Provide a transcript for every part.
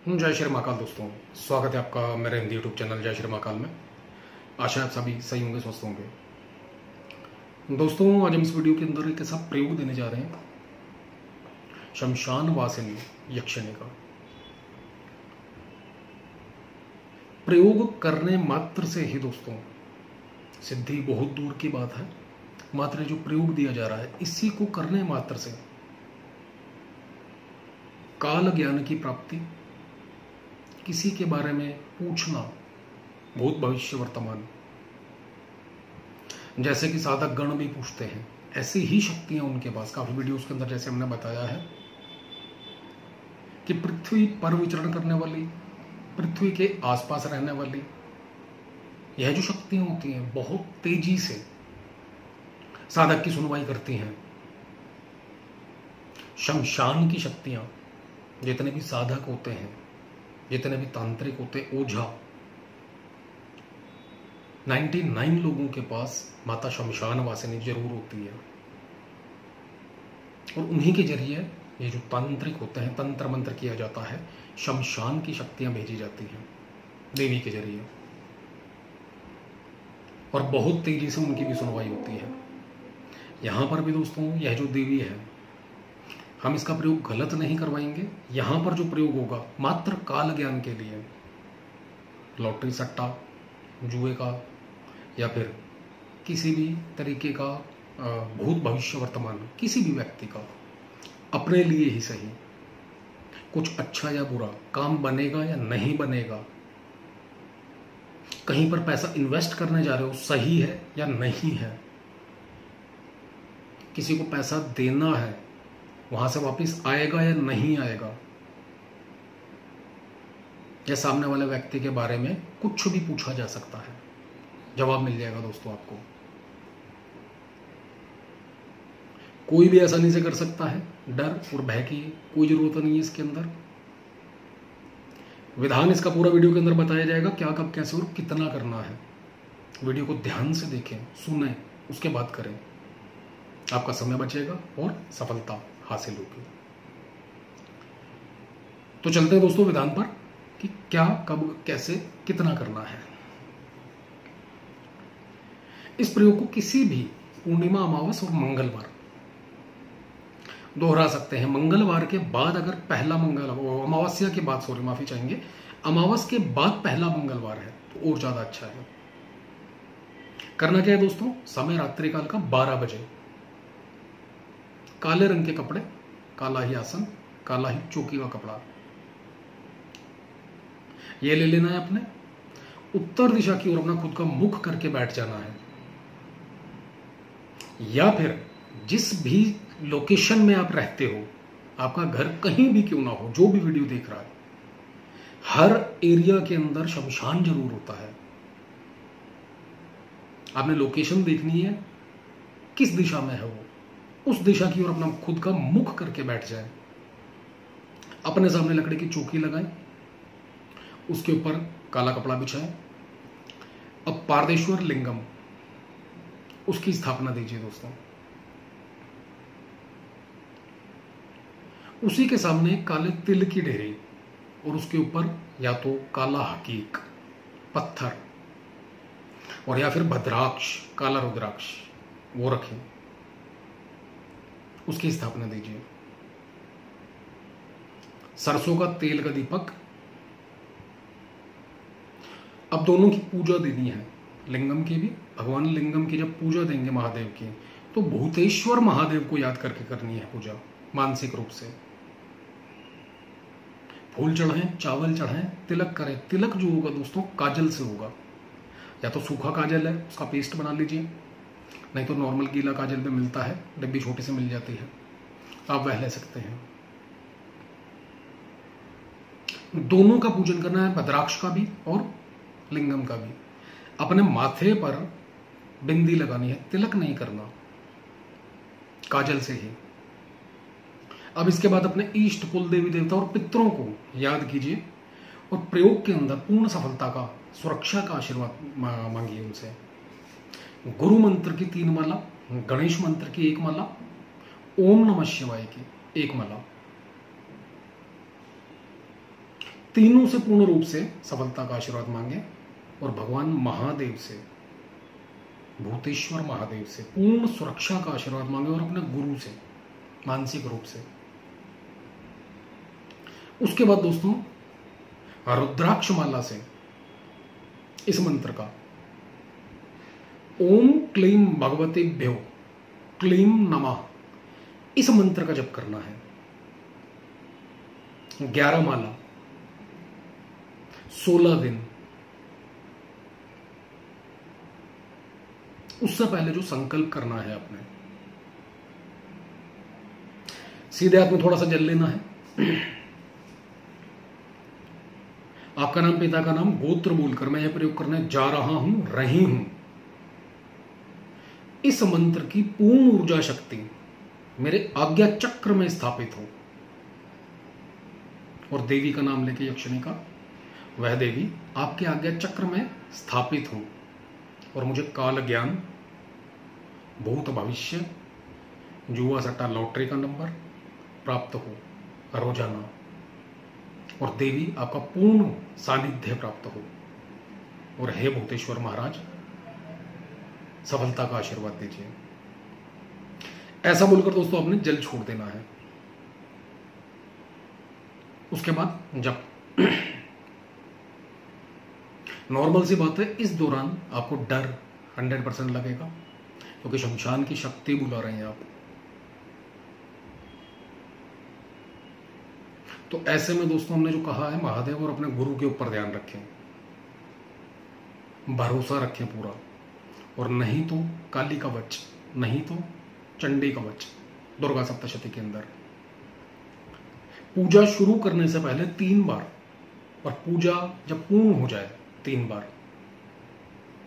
जय श्री महाकाल दोस्तों, स्वागत है आपका मेरे हिंदी यूट्यूब चैनल जय श्री महाकाल में। आशा है आप सभी सही होंगे, स्वस्थ होंगे। दोस्तों, आज हम इस वीडियो के अंदर एक ऐसा प्रयोग देने जा रहे हैं, शमशान वासिनी यक्षिणी का। प्रयोग करने मात्र से ही दोस्तों सिद्धि बहुत दूर की बात है। मात्र जो प्रयोग दिया जा रहा है, इसी को करने मात्र से काल ज्ञान की प्राप्ति, किसी के बारे में पूछना, भूत भविष्य वर्तमान, जैसे कि साधक गण भी पूछते हैं, ऐसी ही शक्तियां उनके पास। काफी वीडियोस के अंदर जैसे हमने बताया है कि पृथ्वी पर विचरण करने वाली, पृथ्वी के आसपास रहने वाली यह जो शक्तियां होती हैं, बहुत तेजी से साधक की सुनवाई करती हैं। शमशान की शक्तियां, जितने भी साधक होते हैं, जितने भी तांत्रिक होते हैं, ओझा, 99 लोगों के पास माता शमशान वासिनी जरूर होती है। और उन्हीं के जरिए ये जो तांत्रिक होते हैं, तंत्र मंत्र किया जाता है, शमशान की शक्तियां भेजी जाती हैं देवी के जरिए, और बहुत तेजी से उनकी भी सुनवाई होती है। यहां पर भी दोस्तों, यह जो देवी है, हम इसका प्रयोग गलत नहीं करवाएंगे। यहां पर जो प्रयोग होगा मात्र काल ज्ञान के लिए, लॉटरी सट्टा, जुए का, या फिर किसी भी तरीके का भूत भविष्य वर्तमान, किसी भी व्यक्ति का अपने लिए ही सही, कुछ अच्छा या बुरा काम बनेगा या नहीं बनेगा, कहीं पर पैसा इन्वेस्ट करने जा रहे हो, सही है या नहीं है, किसी को पैसा देना है, वहां से वापस आएगा या नहीं आएगा, या सामने वाले व्यक्ति के बारे में कुछ भी पूछा जा सकता है, जवाब मिल जाएगा दोस्तों आपको। कोई भी आसानी से कर सकता है, डर और भय की कोई जरूरत नहीं है इसके अंदर। विधान इसका पूरा वीडियो के अंदर बताया जाएगा, क्या कब कैसे और कितना करना है। वीडियो को ध्यान से देखें, सुने, उसके बाद करें, आपका समय बचेगा और सफलता हासिल होगी। तो चलते हैं दोस्तों विधान पर कि क्या कब कैसे कितना करना है। इस प्रयोग को किसी भी पूर्णिमा, अमावस और मंगलवार दोहरा सकते हैं। मंगलवार के बाद अगर पहला अमावस्या के बाद, सॉरी माफी चाहेंगे, अमावस के बाद पहला मंगलवार है तो और ज्यादा अच्छा है। करना क्या है दोस्तों, समय रात्रि काल का 12 बजे, काले रंग के कपड़े, काला ही आसन, काला ही चौकी का कपड़ा ये ले लेना है अपने। उत्तर दिशा की ओर अपना खुद का मुख करके बैठ जाना है, या फिर जिस भी लोकेशन में आप रहते हो, आपका घर कहीं भी क्यों ना हो, जो भी वीडियो देख रहा है, हर एरिया के अंदर शमशान जरूर होता है। आपने लोकेशन देखनी है, किस दिशा में है वो, उस दिशा की ओर अपना खुद का मुख करके बैठ जाए। अपने सामने लकड़ी की चौकी लगाएं, उसके ऊपर काला कपड़ा बिछाएं। अब पारदेश्वर लिंगम, उसकी स्थापना दीजिए दोस्तों। उसी के सामने काले तिल की ढेरी, और उसके ऊपर या तो काला हकीक पत्थर, और या फिर भद्राक्ष, काला रुद्राक्ष, वो रखें, उसकी स्थापना दीजिए। सरसों का तेल का दीपक। अब दोनों की पूजा देनी है, लिंगम की भी। भगवान लिंगम की जब पूजा देंगे महादेव की, तो भूतेश्वर महादेव को याद करके करनी है पूजा, मानसिक रूप से। फूल चढ़ाएं, चावल चढ़ाएं, तिलक करें। तिलक जो होगा दोस्तों काजल से होगा, या तो सूखा काजल है उसका पेस्ट बना लीजिए, नहीं तो नॉर्मल गीला काजल भी मिलता है, डब्बी छोटी से मिल जाती है, आप वह ले सकते हैं। दोनों का पूजन करना है, भद्राक्ष का भी और लिंगम का भी। अपने माथे पर बिंदी लगानी है, तिलक नहीं करना, काजल से ही। अब इसके बाद अपने इष्ट, कुल देवी देवता और पितरों को याद कीजिए, और प्रयोग के अंदर पूर्ण सफलता का, सुरक्षा का आशीर्वाद मांगिए उनसे। गुरु मंत्र की 3 माला, गणेश मंत्र की 1 माला, ओम नमः शिवाय की 1 माला, तीनों से पूर्ण रूप से सफलता का आशीर्वाद मांगे और भगवान महादेव से, भूतेश्वर महादेव से पूर्ण सुरक्षा का आशीर्वाद मांगे और अपने गुरु से मानसिक रूप से। उसके बाद दोस्तों रुद्राक्ष माला से इस मंत्र का ओम क्लीम भगवतेभ्यो क्लीम नमः इस मंत्र का जप करना है 11 माला 16 दिन। उससे पहले जो संकल्प करना है आपने, सीधे हाथ में थोड़ा सा जल लेना है, आपका नाम, पिता का नाम, गोत्र बोलकर मैं यह प्रयोग करने जा रहा हूं, रही हूं। इस मंत्र की पूर्ण ऊर्जा शक्ति मेरे आज्ञा चक्र में स्थापित हो और देवी का नाम लेके यक्षिणी का, वह देवी आपके आज्ञा चक्र में स्थापित हो और मुझे काल ज्ञान, भूत भविष्य, जुआ सट्टा लॉटरी का नंबर प्राप्त हो रोजाना, और देवी आपका पूर्ण सानिध्य प्राप्त हो। और हे भूतेश्वर महाराज सफलता का आशीर्वाद दीजिए। ऐसा बोलकर दोस्तों आपने जल छोड़ देना है। उसके बाद जब नॉर्मल सी बात है, इस दौरान आपको डर 100% लगेगा क्योंकि शमशान की शक्ति बुला रहे हैं आप। तो ऐसे में दोस्तों हमने जो कहा है, महादेव और अपने गुरु के ऊपर ध्यान रखें, भरोसा रखें पूरा, और नहीं तो काली कवच, नहीं तो चंडी कवच दुर्गा सप्तशती के अंदर पूजा शुरू करने से पहले 3 बार, और पूजा जब पूर्ण हो जाए 3 बार,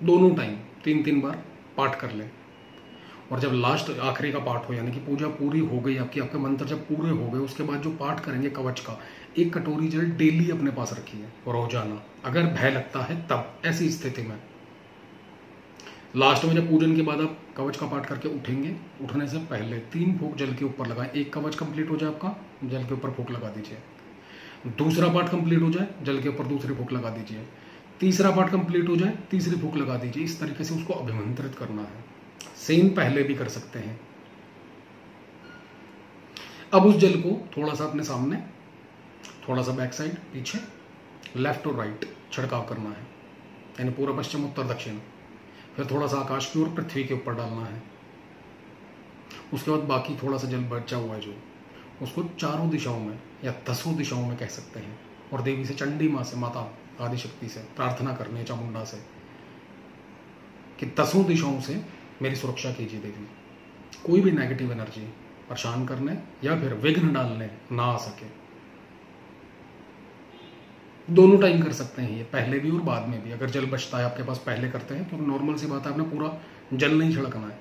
दोनों टाइम 3-3 बार पाठ कर लें। और जब लास्ट आखिरी का पाठ हो, यानी कि पूजा पूरी हो गई आपकी, आपके मंत्र जब पूरे हो गए, उसके बाद जो पाठ करेंगे कवच का, 1 कटोरी जल डेली अपने पास रखिए रोजाना, अगर भय लगता है तब। ऐसी स्थिति में लास्ट में जब पूजन के बाद आप कवच का पाठ करके उठेंगे, उठने से पहले 3 फूंक जल के ऊपर लगाएं। 1 कवच कंप्लीट हो जाए आपका, जल के ऊपर फूंक लगा दीजिए। दूसरा पाठ कंप्लीट हो जाए, जल के ऊपर दूसरी फूंक लगा दीजिए। तीसरा पाठ कंप्लीट हो जाए, तीसरी फूंक लगा दीजिए। इस तरीके से उसको अभिमंत्रित करना है। सेम पहले भी कर सकते हैं। अब उस जल को थोड़ा सा अपने सामने, थोड़ा सा बैक साइड, पीछे, लेफ्ट और राइट छिड़काव करना है, यानी पूर्व पश्चिम उत्तर दक्षिण। फिर थोड़ा सा आकाश की ओर, पृथ्वी के ऊपर डालना है। उसके बाद बाकी थोड़ा सा जल बचा हुआ है जो, उसको चारों दिशाओं में या 10 दिशाओं में कह सकते हैं, और देवी से, चंडी माँ से, माता आदिशक्ति से प्रार्थना करनी है, चामुंडा से, कि 10 दिशाओं से मेरी सुरक्षा कीजिए देवी। कोई भी नेगेटिव एनर्जी परेशान करने या फिर विघ्न डालने ना आ सके। दोनों टाइम कर सकते हैं ये, पहले भी और बाद में भी। अगर जल बचता है आपके पास, पहले करते हैं, क्योंकि नॉर्मल सी बात है, आपने पूरा जल नहीं छिड़कना है,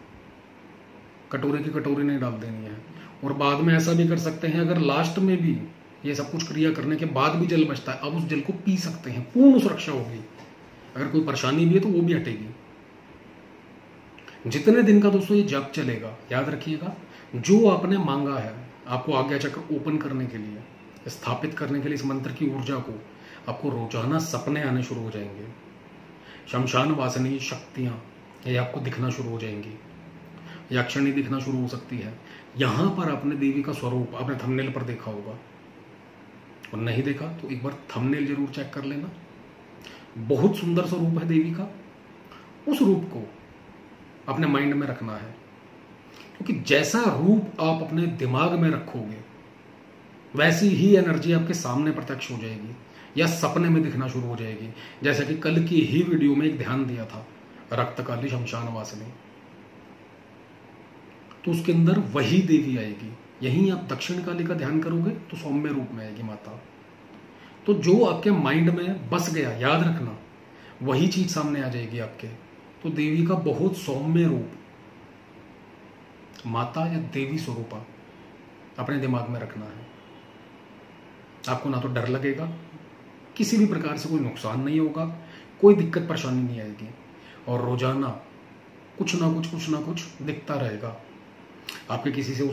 कटोरे की कटोरी नहीं डाल देनी है। और बाद में ऐसा भी कर सकते हैं, अगर लास्ट में भी ये सब कुछ क्रिया करने के बाद भी जल बचता है, अब उस जल को पी सकते हैं, पूर्ण सुरक्षा होगी। अगर कोई परेशानी भी है तो वो भी हटेगी। जितने दिन का दोस्तों ये जप चलेगा, याद रखिएगा, जो आपने मांगा है, आपको आज्ञा चक्र ओपन करने के लिए, स्थापित करने के लिए, इस मंत्र की ऊर्जा को, आपको रोजाना सपने आने शुरू हो जाएंगे। शमशान वासनी शक्तियां ये आपको दिखना शुरू हो जाएंगी, यक्षिणी दिखना शुरू हो सकती है। यहां पर आपने देवी का स्वरूप आपने थंबनेल पर देखा होगा, और नहीं देखा तो एक बार थंबनेल जरूर चेक कर लेना। बहुत सुंदर स्वरूप है देवी का। उस रूप को अपने माइंड में रखना है, क्योंकि जैसा रूप आप अपने दिमाग में रखोगे, वैसी ही एनर्जी आपके सामने प्रत्यक्ष हो जाएगी या सपने में दिखना शुरू हो जाएगी। जैसा कि कल की ही वीडियो में एक ध्यान दिया था, रक्तकाली शमशान वासनी, तो उसके अंदर वही देवी आएगी। यहीं आप दक्षिण काली का ध्यान करोगे तो सौम्य रूप में आएगी माता। तो जो आपके माइंड में बस गया, याद रखना, वही चीज सामने आ जाएगी आपके। तो देवी का बहुत सौम्य रूप, माता या देवी स्वरूप अपने दिमाग में रखना है। आपको ना तो डर लगेगा, किसी भी प्रकार से कोई नुकसान नहीं होगा, कोई दिक्कत परेशानी नहीं आएगी, और रोजाना कुछ ना कुछ दिखता रहेगा। आपके किसी से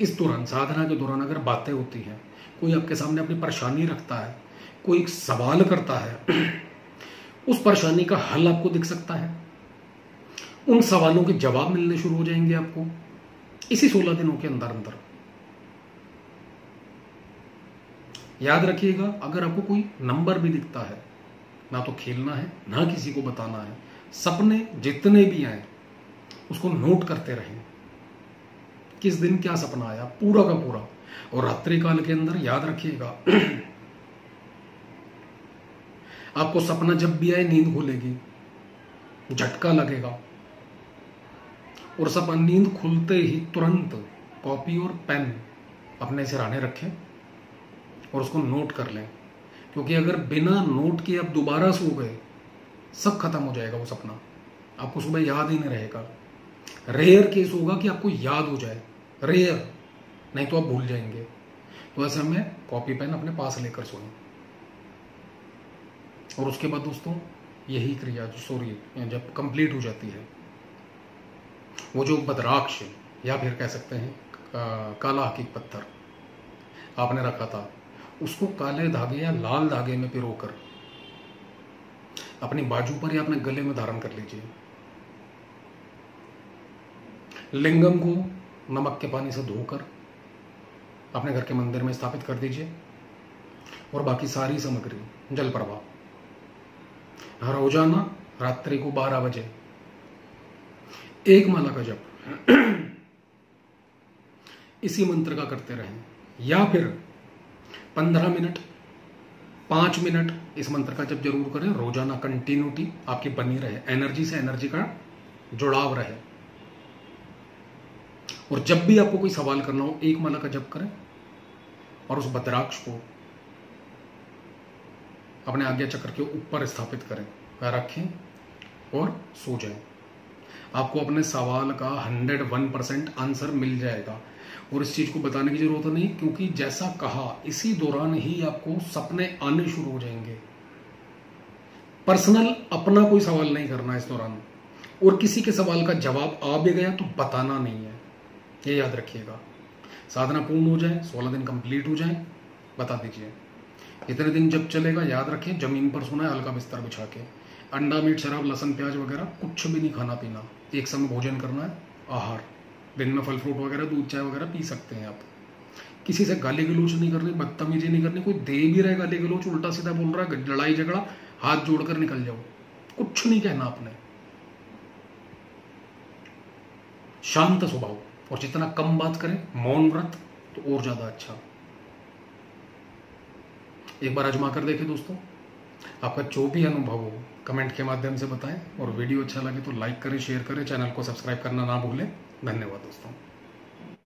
इस दौरान, साधना के दौरान अगर बातें होती हैं, कोई आपके सामने अपनी परेशानी रखता है, कोई एक सवाल करता है, उस परेशानी का हल आपको दिख सकता है, उन सवालों के जवाब मिलने शुरू हो जाएंगे आपको इसी 16 दिनों के अंदर अंदर। याद रखिएगा, अगर आपको कोई नंबर भी दिखता है, ना तो खेलना है ना किसी को बताना है, सपने जितने भी आए उसको नोट करते रहें, किस दिन क्या सपना आया पूरा का पूरा। और रात्रि काल के अंदर याद रखिएगा, आपको सपना जब भी आए नींद खुलेगी, झटका लगेगा, और सब नींद खुलते ही तुरंत कॉपी और पेन अपने सिरहाने रखें और उसको नोट कर लें, क्योंकि अगर बिना नोट किए आप दोबारा सो गए, सब खत्म हो जाएगा वो सपना, आपको सुबह याद ही नहीं रहेगा। रेयर केस होगा कि आपको याद हो जाए, रेयर, नहीं तो आप भूल जाएंगे। तो ऐसे में कॉपी पेन अपने पास लेकर सोएं। और उसके बाद दोस्तों यही क्रिया जब कंप्लीट हो जाती है, वो जो बद्राक्ष या फिर कह सकते हैं काला हकीक पत्थर आपने रखा था, उसको काले धागे या लाल धागे में पिरोकर अपनी बाजू पर या अपने गले में धारण कर लीजिए। लिंगम को नमक के पानी से धोकर अपने घर के मंदिर में स्थापित कर दीजिए। और बाकी सारी सामग्री जल प्रवाह रोजाना रात्रि को 12 बजे एक माला का जप इसी मंत्र का करते रहें, या फिर 15 मिनट 5 मिनट इस मंत्र का जप जरूर करें। रोजाना कंटिन्यूटी आपकी बनी रहे, एनर्जी से एनर्जी का जुड़ाव रहे। और जब भी आपको कोई सवाल करना हो, एक माला का जप करें और उस बद्राक्ष को अपने आज्ञा चक्र के ऊपर स्थापित करें, रखें और सो जाएं। आपको अपने सवाल का 101% आंसर मिल जाएगा। और इस चीज को बताने की जरूरत नहीं, क्योंकि जैसा कहा इसी दौरान ही आपको सपने आने शुरू हो जाएंगे। पर्सनल अपना कोई सवाल नहीं करना इस दौरान, और किसी के सवाल का जवाब आ भी गया तो बताना नहीं है, ये याद रखिएगा। साधना पूर्ण हो जाए, 16 दिन कंप्लीट हो जाए, बता दीजिए। इतने दिन जब चलेगा याद रखें, जमीन पर सोना है हल्का बिस्तर बिछा के, अंडा मीट शराब लहसुन प्याज वगैरह कुछ भी नहीं खाना पीना, एक समय भोजन करना है, आहार, दिन में फल फ्रूट वगैरह दूध चाय वगैरह पी सकते हैं आप। किसी से गाली गलोच नहीं करनी, बदतमीजी नहीं करनी। कोई दे भी रहे गाली गलोच, उल्टा सीधा बोल रहा है, लड़ाई झगड़ा, हाथ जोड़कर निकल जाओ, कुछ नहीं कहना आपने। शांत स्वभाव, और जितना कम बात करें, मौन व्रत, तो और ज्यादा अच्छा। एक बार आजमा कर देखें दोस्तों। आपका जो भी अनुभव हो कमेंट के माध्यम से बताएं, और वीडियो अच्छा लगे तो लाइक करें, शेयर करें, चैनल को सब्सक्राइब करना ना भूलें। धन्यवाद दोस्तों।